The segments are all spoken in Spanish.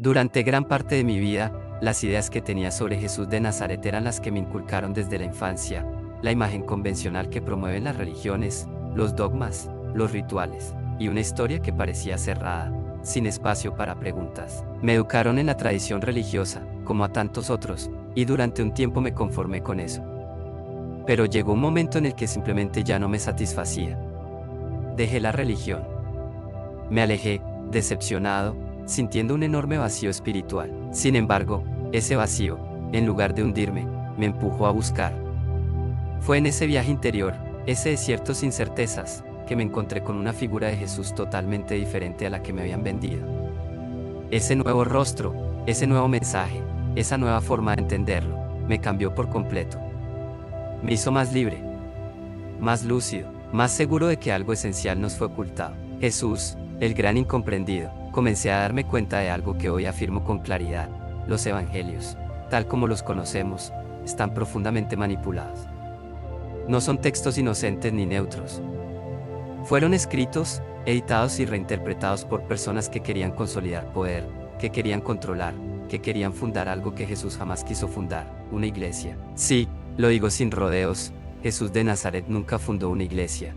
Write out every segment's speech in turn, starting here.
Durante gran parte de mi vida, las ideas que tenía sobre Jesús de Nazaret eran las que me inculcaron desde la infancia, la imagen convencional que promueven las religiones, los dogmas, los rituales, y una historia que parecía cerrada, sin espacio para preguntas. Me educaron en la tradición religiosa, como a tantos otros, y durante un tiempo me conformé con eso. Pero llegó un momento en el que simplemente ya no me satisfacía. Dejé la religión. Me alejé, decepcionado, sintiendo un enorme vacío espiritual. Sin embargo, ese vacío, en lugar de hundirme, me empujó a buscar. Fue en ese viaje interior, ese desierto sin certezas, que me encontré con una figura de Jesús totalmente diferente a la que me habían vendido. Ese nuevo rostro, ese nuevo mensaje, esa nueva forma de entenderlo, me cambió por completo. Me hizo más libre, más lúcido, más seguro de que algo esencial nos fue ocultado. Jesús, el gran incomprendido. Comencé a darme cuenta de algo que hoy afirmo con claridad: los evangelios, tal como los conocemos, están profundamente manipulados. No son textos inocentes ni neutros. Fueron escritos, editados y reinterpretados por personas que querían consolidar poder, que querían controlar, que querían fundar algo que Jesús jamás quiso fundar, una iglesia. Sí, lo digo sin rodeos, Jesús de Nazaret nunca fundó una iglesia.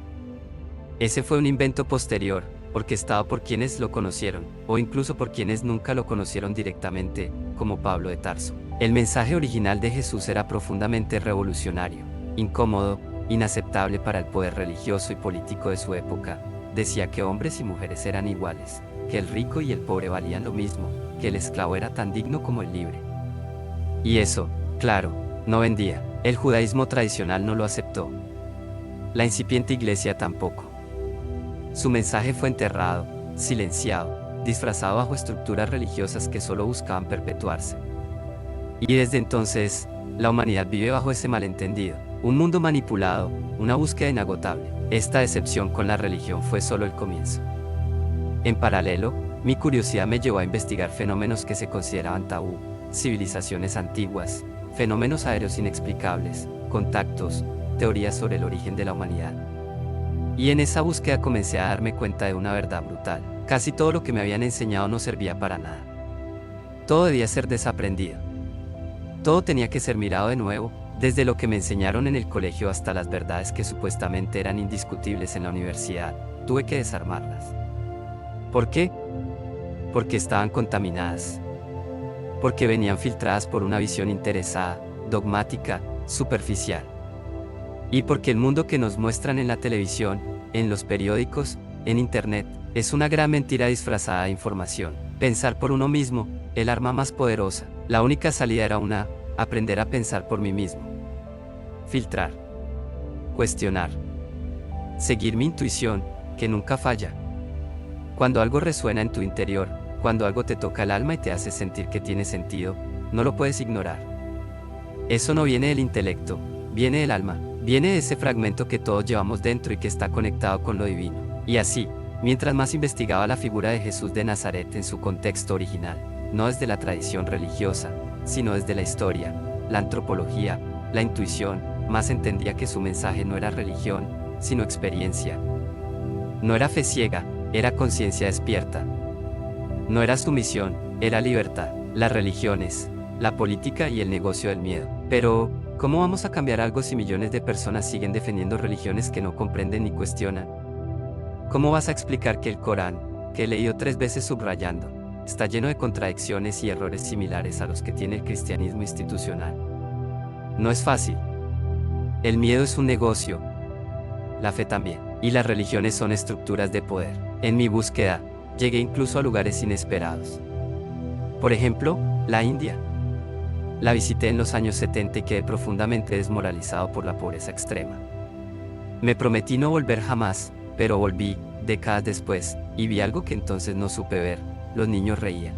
Ese fue un invento posterior, orquestado por quienes lo conocieron, o incluso por quienes nunca lo conocieron directamente, como Pablo de Tarso. El mensaje original de Jesús era profundamente revolucionario, incómodo, inaceptable para el poder religioso y político de su época. Decía que hombres y mujeres eran iguales, que el rico y el pobre valían lo mismo, que el esclavo era tan digno como el libre. Y eso, claro, no vendía. El judaísmo tradicional no lo aceptó. La incipiente iglesia tampoco. Su mensaje fue enterrado, silenciado, disfrazado bajo estructuras religiosas que solo buscaban perpetuarse. Y desde entonces, la humanidad vive bajo ese malentendido, un mundo manipulado, una búsqueda inagotable. Esta decepción con la religión fue solo el comienzo. En paralelo, mi curiosidad me llevó a investigar fenómenos que se consideraban tabú, civilizaciones antiguas, fenómenos aéreos inexplicables, contactos, teorías sobre el origen de la humanidad. Y en esa búsqueda comencé a darme cuenta de una verdad brutal: casi todo lo que me habían enseñado no servía para nada. Todo debía ser desaprendido. Todo tenía que ser mirado de nuevo, desde lo que me enseñaron en el colegio hasta las verdades que supuestamente eran indiscutibles en la universidad. Tuve que desarmarlas. ¿Por qué? Porque estaban contaminadas. Porque venían filtradas por una visión interesada, dogmática, superficial. Y porque el mundo que nos muestran en la televisión, en los periódicos, en internet, es una gran mentira disfrazada de información. Pensar por uno mismo, el arma más poderosa. La única salida era aprender a pensar por mí mismo. Filtrar. Cuestionar. Seguir mi intuición, que nunca falla. Cuando algo resuena en tu interior, cuando algo te toca el alma y te hace sentir que tiene sentido, no lo puedes ignorar. Eso no viene del intelecto, viene del alma, viene de ese fragmento que todos llevamos dentro y que está conectado con lo divino. Y así, mientras más investigaba la figura de Jesús de Nazaret en su contexto original, no desde la tradición religiosa, sino desde la historia, la antropología, la intuición, más entendía que su mensaje no era religión, sino experiencia. No era fe ciega, era conciencia despierta. No era sumisión, era libertad. Las religiones, la política y el negocio del miedo. Pero, ¿cómo vamos a cambiar algo si millones de personas siguen defendiendo religiones que no comprenden ni cuestionan? ¿Cómo vas a explicar que el Corán, que he leído 3 veces subrayando, está lleno de contradicciones y errores similares a los que tiene el cristianismo institucional? No es fácil. El miedo es un negocio. La fe también. Y las religiones son estructuras de poder. En mi búsqueda, llegué incluso a lugares inesperados. Por ejemplo, la India. La visité en los años 70 y quedé profundamente desmoralizado por la pobreza extrema. Me prometí no volver jamás, pero volví, décadas después, y vi algo que entonces no supe ver: los niños reían.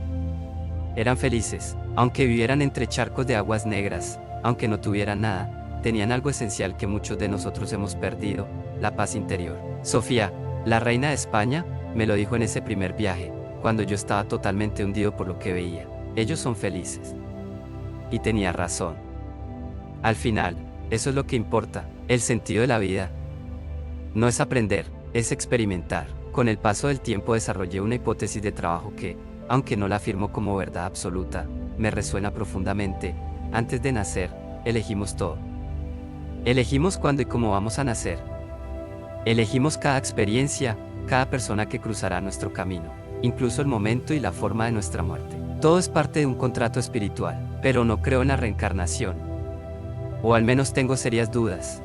Eran felices, aunque vivieran entre charcos de aguas negras, aunque no tuvieran nada, tenían algo esencial que muchos de nosotros hemos perdido: la paz interior. Sofía, la reina de España, me lo dijo en ese primer viaje, cuando yo estaba totalmente hundido por lo que veía: ellos son felices. Y tenía razón. Al final, eso es lo que importa, el sentido de la vida. No es aprender, es experimentar. Con el paso del tiempo desarrollé una hipótesis de trabajo que, aunque no la afirmo como verdad absoluta, me resuena profundamente. Antes de nacer, elegimos todo. Elegimos cuándo y cómo vamos a nacer. Elegimos cada experiencia, cada persona que cruzará nuestro camino, incluso el momento y la forma de nuestra muerte. Todo es parte de un contrato espiritual, pero no creo en la reencarnación. O al menos tengo serias dudas.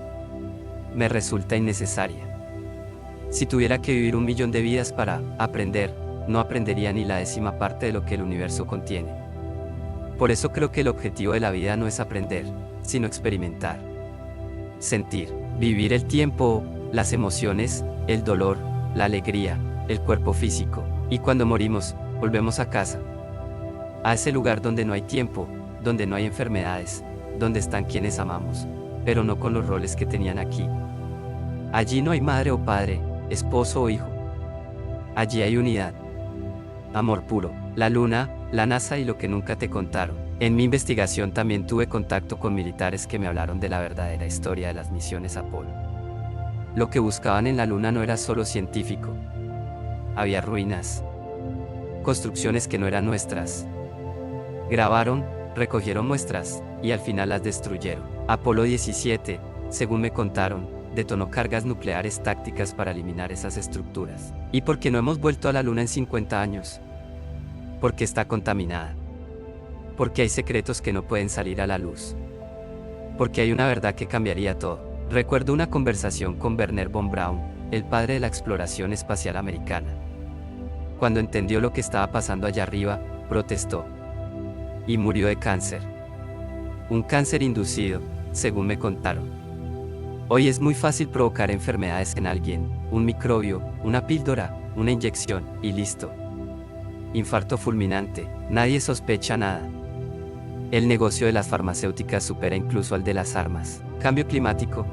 Me resulta innecesaria. Si tuviera que vivir 1.000.000 de vidas para aprender, no aprendería ni la 10ª parte de lo que el universo contiene. Por eso creo que el objetivo de la vida no es aprender, sino experimentar. Sentir, vivir el tiempo, las emociones, el dolor, la alegría, el cuerpo físico, y cuando morimos, volvemos a casa. A ese lugar donde no hay tiempo, donde no hay enfermedades, donde están quienes amamos, pero no con los roles que tenían aquí. Allí no hay madre o padre, esposo o hijo. Allí hay unidad. Amor puro, la luna, la NASA y lo que nunca te contaron. En mi investigación también tuve contacto con militares que me hablaron de la verdadera historia de las misiones Apolo. Lo que buscaban en la luna no era solo científico. Había ruinas, construcciones que no eran nuestras. Grabaron, recogieron muestras, y al final las destruyeron. Apolo 17, según me contaron, detonó cargas nucleares tácticas para eliminar esas estructuras. ¿Y por qué no hemos vuelto a la luna en 50 años? Porque está contaminada. Porque hay secretos que no pueden salir a la luz. Porque hay una verdad que cambiaría todo. Recuerdo una conversación con Wernher von Braun, el padre de la exploración espacial americana. Cuando entendió lo que estaba pasando allá arriba, protestó. Y murió de cáncer. Un cáncer inducido, según me contaron. Hoy es muy fácil provocar enfermedades en alguien, un microbio, una píldora, una inyección, y listo. Infarto fulminante, nadie sospecha nada. El negocio de las farmacéuticas supera incluso al de las armas. ¿Cambio climático?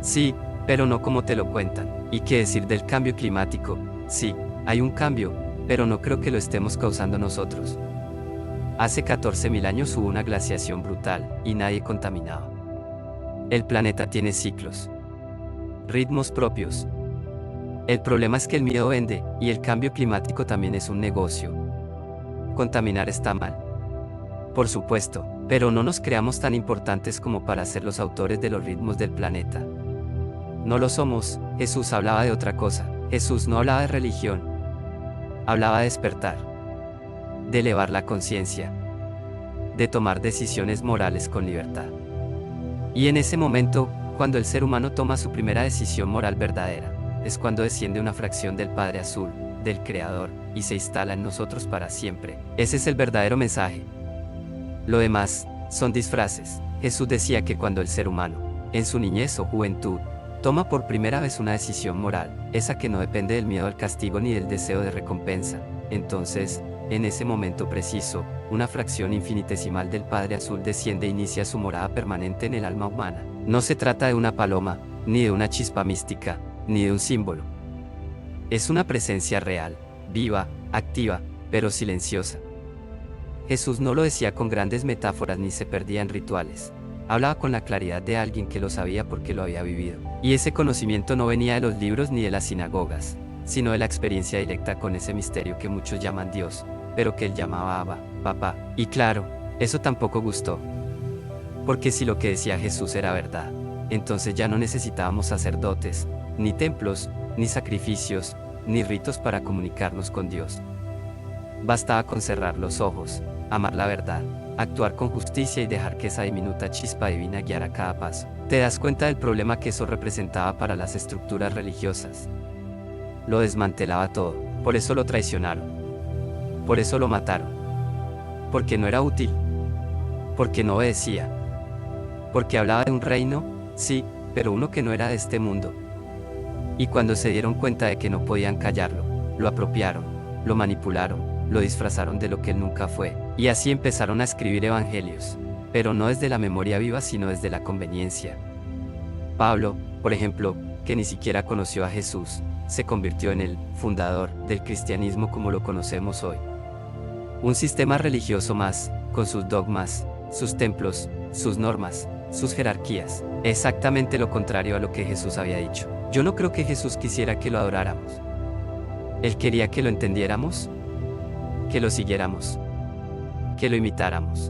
Sí, pero no como te lo cuentan. ¿Y qué decir del cambio climático? Sí, hay un cambio, pero no creo que lo estemos causando nosotros. Hace 14.000 años hubo una glaciación brutal, y nadie contaminaba. El planeta tiene ciclos, ritmos propios. El problema es que el miedo vende, y el cambio climático también es un negocio. Contaminar está mal. Por supuesto, pero no nos creamos tan importantes como para ser los autores de los ritmos del planeta. No lo somos. Jesús hablaba de otra cosa. Jesús no hablaba de religión. Hablaba de despertar, de elevar la conciencia, de tomar decisiones morales con libertad. Y en ese momento, cuando el ser humano toma su primera decisión moral verdadera, es cuando desciende una fracción del Padre Azul, del Creador, y se instala en nosotros para siempre. Ese es el verdadero mensaje. Lo demás, son disfraces. Jesús decía que cuando el ser humano, en su niñez o juventud, toma por primera vez una decisión moral, esa que no depende del miedo al castigo ni del deseo de recompensa, entonces, en ese momento preciso, una fracción infinitesimal del Padre Azul desciende e inicia su morada permanente en el alma humana. No se trata de una paloma, ni de una chispa mística, ni de un símbolo. Es una presencia real, viva, activa, pero silenciosa. Jesús no lo decía con grandes metáforas ni se perdía en rituales. Hablaba con la claridad de alguien que lo sabía porque lo había vivido. Y ese conocimiento no venía de los libros ni de las sinagogas, sino de la experiencia directa con ese misterio que muchos llaman Dios, pero que él llamaba Abba, Papá. Y claro, eso tampoco gustó. Porque si lo que decía Jesús era verdad, entonces ya no necesitábamos sacerdotes, ni templos, ni sacrificios, ni ritos para comunicarnos con Dios. Bastaba con cerrar los ojos, amar la verdad, actuar con justicia y dejar que esa diminuta chispa divina guiara cada paso. ¿Te das cuenta del problema que eso representaba para las estructuras religiosas? Lo desmantelaba todo, por eso lo traicionaron. Por eso lo mataron. Porque no era útil. Porque no obedecía. Porque hablaba de un reino, sí, pero uno que no era de este mundo. Y cuando se dieron cuenta de que no podían callarlo, lo apropiaron, lo manipularon, lo disfrazaron de lo que él nunca fue. Y así empezaron a escribir evangelios, pero no desde la memoria viva sino desde la conveniencia. Pablo, por ejemplo, que ni siquiera conoció a Jesús, se convirtió en el fundador del cristianismo como lo conocemos hoy. Un sistema religioso más, con sus dogmas, sus templos, sus normas, sus jerarquías. Exactamente lo contrario a lo que Jesús había dicho. Yo no creo que Jesús quisiera que lo adoráramos. Él quería que lo entendiéramos, que lo siguiéramos, que lo imitáramos.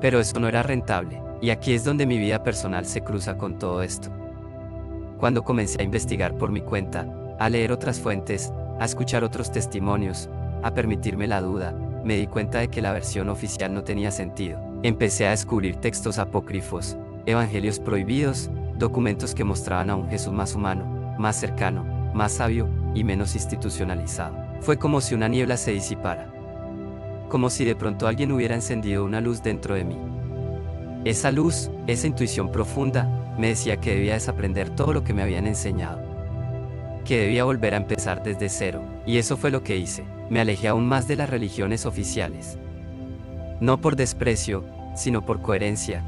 Pero eso no era rentable, y aquí es donde mi vida personal se cruza con todo esto. Cuando comencé a investigar por mi cuenta, a leer otras fuentes, a escuchar otros testimonios, a permitirme la duda, me di cuenta de que la versión oficial no tenía sentido. Empecé a descubrir textos apócrifos, evangelios prohibidos, documentos que mostraban a un Jesús más humano, más cercano, más sabio y menos institucionalizado. Fue como si una niebla se disipara. Como si de pronto alguien hubiera encendido una luz dentro de mí. Esa luz, esa intuición profunda, me decía que debía desaprender todo lo que me habían enseñado. Que debía volver a empezar desde cero, y eso fue lo que hice. Me alejé aún más de las religiones oficiales. No por desprecio, sino por coherencia.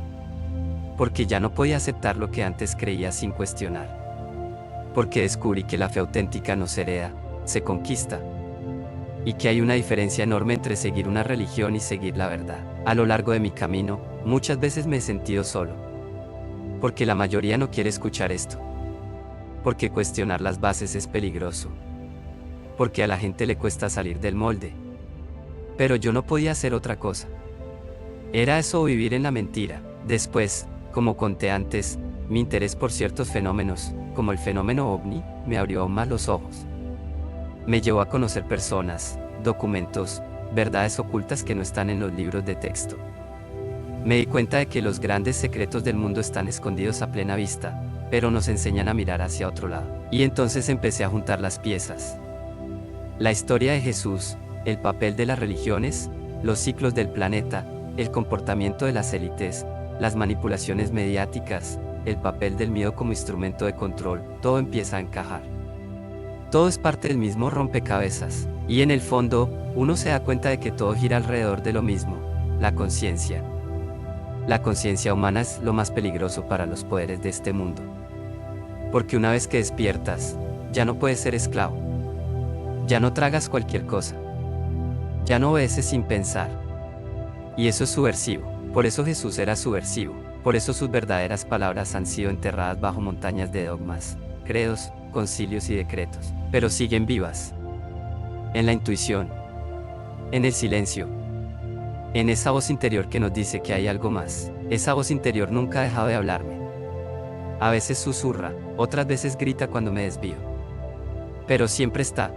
Porque ya no podía aceptar lo que antes creía sin cuestionar. Porque descubrí que la fe auténtica no se hereda, se conquista. Y que hay una diferencia enorme entre seguir una religión y seguir la verdad. A lo largo de mi camino, muchas veces me he sentido solo. Porque la mayoría no quiere escuchar esto. Porque cuestionar las bases es peligroso. Porque a la gente le cuesta salir del molde. Pero yo no podía hacer otra cosa. Era eso o vivir en la mentira. Después, como conté antes, mi interés por ciertos fenómenos, como el fenómeno ovni, me abrió aún más los ojos. Me llevó a conocer personas, documentos, verdades ocultas que no están en los libros de texto. Me di cuenta de que los grandes secretos del mundo están escondidos a plena vista, pero nos enseñan a mirar hacia otro lado. Y entonces empecé a juntar las piezas. La historia de Jesús, el papel de las religiones, los ciclos del planeta, el comportamiento de las élites, las manipulaciones mediáticas, el papel del miedo como instrumento de control, todo empieza a encajar. Todo es parte del mismo rompecabezas, y en el fondo, uno se da cuenta de que todo gira alrededor de lo mismo, la conciencia. La conciencia humana es lo más peligroso para los poderes de este mundo. Porque una vez que despiertas, ya no puedes ser esclavo. Ya no tragas cualquier cosa. Ya no obedeces sin pensar. Y eso es subversivo. Por eso Jesús era subversivo. Por eso sus verdaderas palabras han sido enterradas bajo montañas de dogmas, credos, concilios y decretos. Pero siguen vivas. En la intuición. En el silencio. En esa voz interior que nos dice que hay algo más. Esa voz interior nunca ha dejado de hablarme. A veces susurra, otras veces grita cuando me desvío. Pero siempre está.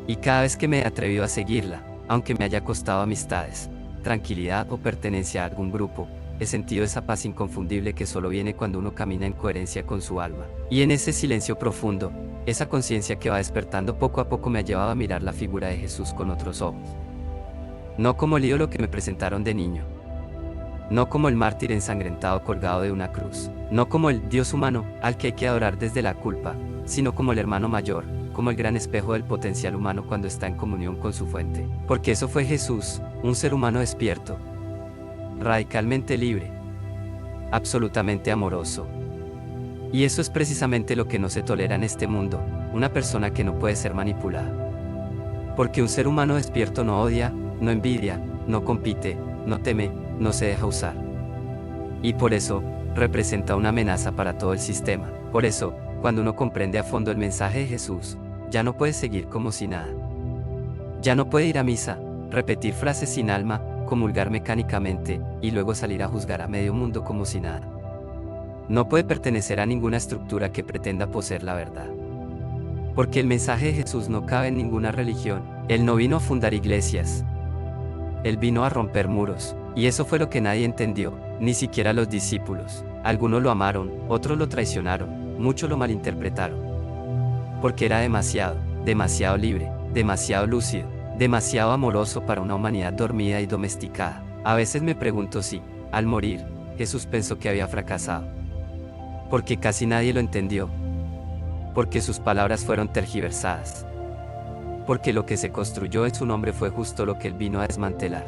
Y cada vez que me he atrevido a seguirla, aunque me haya costado amistades, tranquilidad o pertenencia a algún grupo, he sentido esa paz inconfundible que solo viene cuando uno camina en coherencia con su alma. Y en ese silencio profundo, esa conciencia que va despertando poco a poco me ha llevado a mirar la figura de Jesús con otros ojos. No como el ídolo que me presentaron de niño. No como el mártir ensangrentado colgado de una cruz. No como el Dios humano, al que hay que adorar desde la culpa, sino como el hermano mayor, como el gran espejo del potencial humano cuando está en comunión con su fuente. Porque eso fue Jesús, un ser humano despierto, radicalmente libre, absolutamente amoroso. Y eso es precisamente lo que no se tolera en este mundo, una persona que no puede ser manipulada. Porque un ser humano despierto no odia, no envidia, no compite, no teme, no se deja usar. Y por eso, representa una amenaza para todo el sistema. Por eso, cuando uno comprende a fondo el mensaje de Jesús, ya no puede seguir como si nada. Ya no puede ir a misa, repetir frases sin alma, comulgar mecánicamente, y luego salir a juzgar a medio mundo como si nada. No puede pertenecer a ninguna estructura que pretenda poseer la verdad. Porque el mensaje de Jesús no cabe en ninguna religión. Él no vino a fundar iglesias. Él vino a romper muros, y eso fue lo que nadie entendió, ni siquiera los discípulos. Algunos lo amaron, otros lo traicionaron, muchos lo malinterpretaron. Porque era demasiado libre, demasiado lúcido, demasiado amoroso para una humanidad dormida y domesticada. A veces me pregunto si, al morir, Jesús pensó que había fracasado. Porque casi nadie lo entendió. Porque sus palabras fueron tergiversadas. Porque lo que se construyó en su nombre fue justo lo que él vino a desmantelar.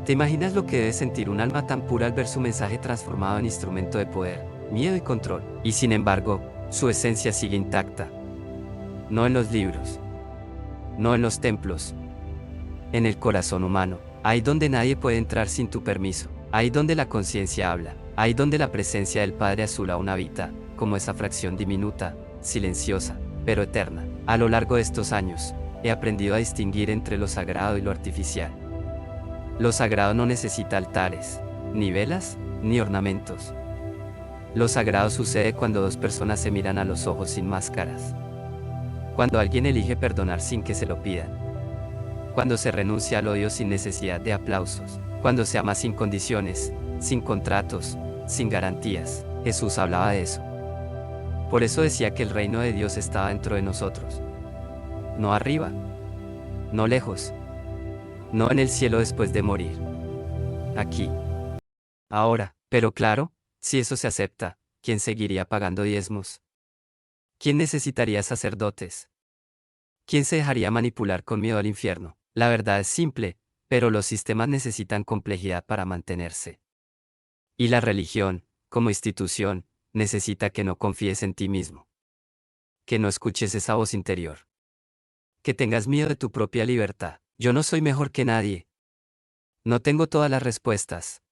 ¿Te imaginas lo que debe sentir un alma tan pura al ver su mensaje transformado en instrumento de poder, miedo y control? Y sin embargo, su esencia sigue intacta. No en los libros. No en los templos. En el corazón humano. Ahí donde nadie puede entrar sin tu permiso. Ahí donde la conciencia habla. Ahí donde la presencia del Padre Azul aún habita, como esa fracción diminuta, silenciosa, pero eterna. A lo largo de estos años, He aprendido a distinguir entre lo sagrado y lo artificial. Lo sagrado no necesita altares, ni velas, ni ornamentos. Lo sagrado sucede cuando dos personas se miran a los ojos sin máscaras. Cuando alguien elige perdonar sin que se lo pidan. Cuando se renuncia al odio sin necesidad de aplausos. Cuando se ama sin condiciones, sin contratos, sin garantías. Jesús hablaba de eso. Por eso decía que el reino de Dios estaba dentro de nosotros. No arriba. No lejos. No en el cielo después de morir. Aquí. Ahora. Pero claro, si eso se acepta, ¿quién seguiría pagando diezmos? ¿Quién necesitaría sacerdotes? ¿Quién se dejaría manipular con miedo al infierno? La verdad es simple, pero los sistemas necesitan complejidad para mantenerse. Y la religión, como institución, necesita que no confíes en ti mismo. Que no escuches esa voz interior. Que tengas miedo de tu propia libertad. Yo no soy mejor que nadie. No tengo todas las respuestas.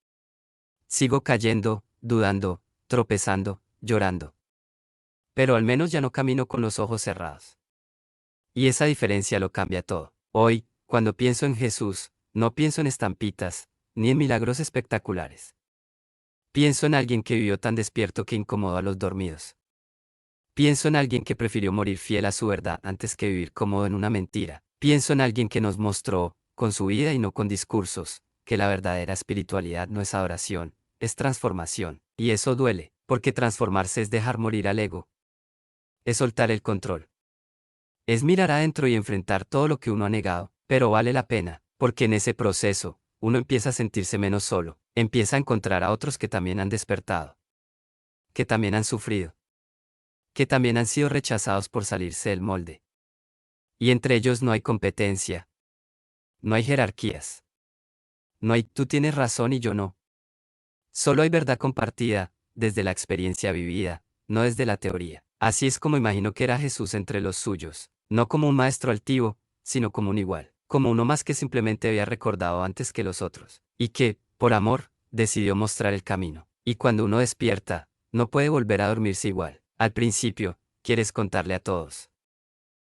Sigo cayendo, dudando, tropezando, llorando. Pero al menos ya no camino con los ojos cerrados. Y esa diferencia lo cambia todo. Hoy, cuando pienso en Jesús, no pienso en estampitas, ni en milagros espectaculares. Pienso en alguien que vivió tan despierto que incomodó a los dormidos. Pienso en alguien que prefirió morir fiel a su verdad antes que vivir cómodo en una mentira. Pienso en alguien que nos mostró, con su vida y no con discursos, que la verdadera espiritualidad no es adoración, es transformación. Y eso duele, porque transformarse es dejar morir al ego. Es soltar el control. Es mirar adentro y enfrentar todo lo que uno ha negado, pero vale la pena, porque en ese proceso, uno empieza a sentirse menos solo, empieza a encontrar a otros que también han despertado, que también han sufrido, que también han sido rechazados por salirse del molde. Y entre ellos no hay competencia, no hay jerarquías, no hay tú tienes razón y yo no. Solo hay verdad compartida, desde la experiencia vivida, no desde la teoría. Así es como imagino que era Jesús entre los suyos, no como un maestro altivo, sino como un igual, como uno más que simplemente había recordado antes que los otros, y que, por amor, decidió mostrar el camino. Y cuando uno despierta, no puede volver a dormirse igual. Al principio, quieres contarle a todos.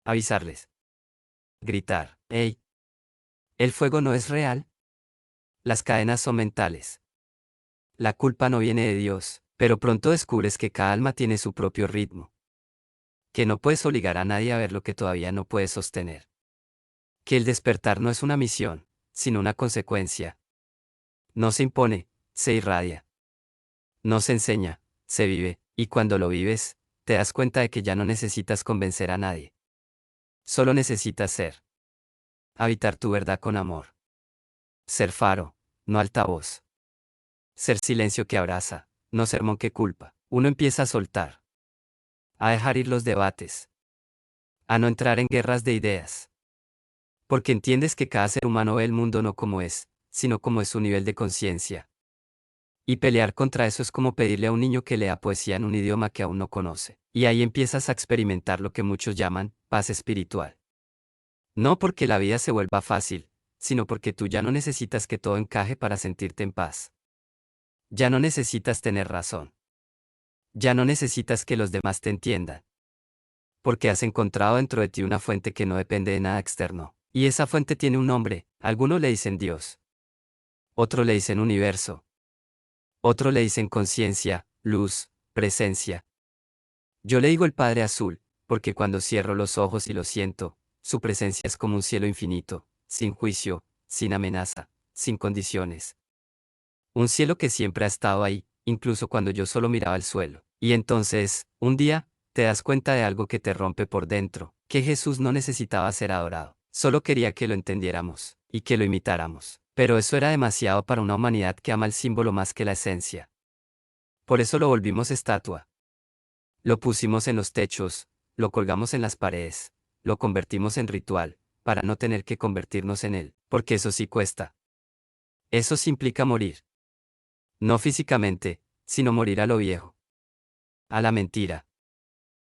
Avisarles. Gritar, ¡hey! El fuego no es real. Las cadenas son mentales. La culpa no viene de Dios, pero pronto descubres que cada alma tiene su propio ritmo. Que no puedes obligar a nadie a ver lo que todavía no puedes sostener. Que el despertar no es una misión, sino una consecuencia. No se impone, se irradia. No se enseña, se vive, y cuando lo vives, te das cuenta de que ya no necesitas convencer a nadie. Solo necesitas ser. Habitar tu verdad con amor. Ser faro, no altavoz. Ser silencio que abraza, no sermón que culpa. Uno empieza a soltar. A dejar ir los debates. A no entrar en guerras de ideas. Porque entiendes que cada ser humano ve el mundo no como es, sino como es su nivel de conciencia. Y pelear contra eso es como pedirle a un niño que lea poesía en un idioma que aún no conoce. Y ahí empiezas a experimentar lo que muchos llaman paz espiritual. No porque la vida se vuelva fácil, sino porque tú ya no necesitas que todo encaje para sentirte en paz. Ya no necesitas tener razón. Ya no necesitas que los demás te entiendan. Porque has encontrado dentro de ti una fuente que no depende de nada externo. Y esa fuente tiene un nombre, algunos le dicen Dios. Otros le dicen universo. Otros le dicen conciencia, luz, presencia. Yo le digo el Padre Azul, porque cuando cierro los ojos y lo siento, su presencia es como un cielo infinito, sin juicio, sin amenaza, sin condiciones. Un cielo que siempre ha estado ahí, incluso cuando yo solo miraba el suelo. Y entonces, un día, te das cuenta de algo que te rompe por dentro, que Jesús no necesitaba ser adorado, solo quería que lo entendiéramos, y que lo imitáramos. Pero eso era demasiado para una humanidad que ama el símbolo más que la esencia. Por eso lo volvimos estatua. Lo pusimos en los techos, lo colgamos en las paredes, lo convertimos en ritual, para no tener que convertirnos en él, porque eso sí cuesta. Eso sí implica morir. No físicamente, sino morir a lo viejo. A la mentira.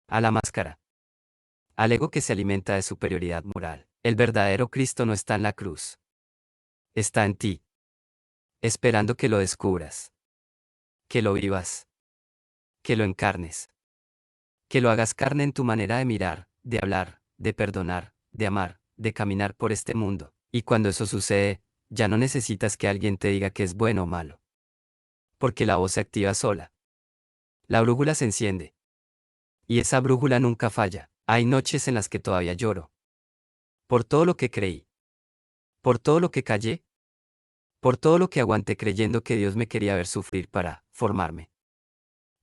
A la máscara. Al ego que se alimenta de superioridad moral. El verdadero Cristo no está en la cruz. Está en ti. Esperando que lo descubras. Que lo vivas. Que lo encarnes. Que lo hagas carne en tu manera de mirar, de hablar, de perdonar, de amar, de caminar por este mundo. Y cuando eso sucede, ya no necesitas que alguien te diga que es bueno o malo. Porque la voz se activa sola. La brújula se enciende. Y esa brújula nunca falla. Hay noches en las que todavía lloro. Por todo lo que creí. Por todo lo que callé. Por todo lo que aguanté creyendo que Dios me quería ver sufrir para formarme.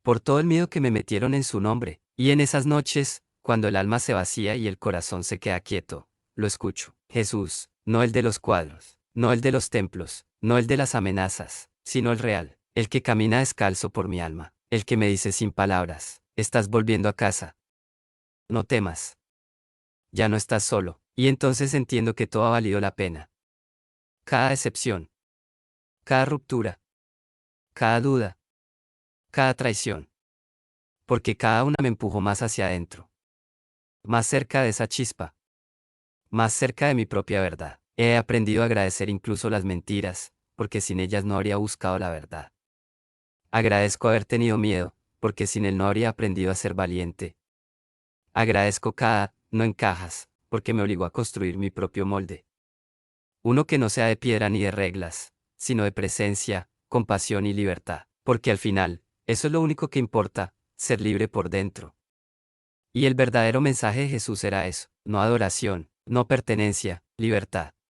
Por todo el miedo que me metieron en su nombre. Y en esas noches, cuando el alma se vacía y el corazón se queda quieto, lo escucho. Jesús, no el de los cuadros, no el de los templos, no el de las amenazas, sino el real, el que camina descalzo por mi alma, el que me dice sin palabras, estás volviendo a casa. No temas. Ya no estás solo, y entonces entiendo que todo ha valido la pena. Cada decepción, cada ruptura, cada duda, cada traición. Porque cada una me empujó más hacia adentro. Más cerca de esa chispa. Más cerca de mi propia verdad. He aprendido a agradecer incluso las mentiras, porque sin ellas no habría buscado la verdad. Agradezco haber tenido miedo, porque sin él no habría aprendido a ser valiente. Agradezco cada no encajas, porque me obligó a construir mi propio molde. Uno que no sea de piedra ni de reglas, sino de presencia, compasión y libertad, porque al final, eso es lo único que importa, ser libre por dentro. Y el verdadero mensaje de Jesús era eso, no adoración, no pertenencia, libertad.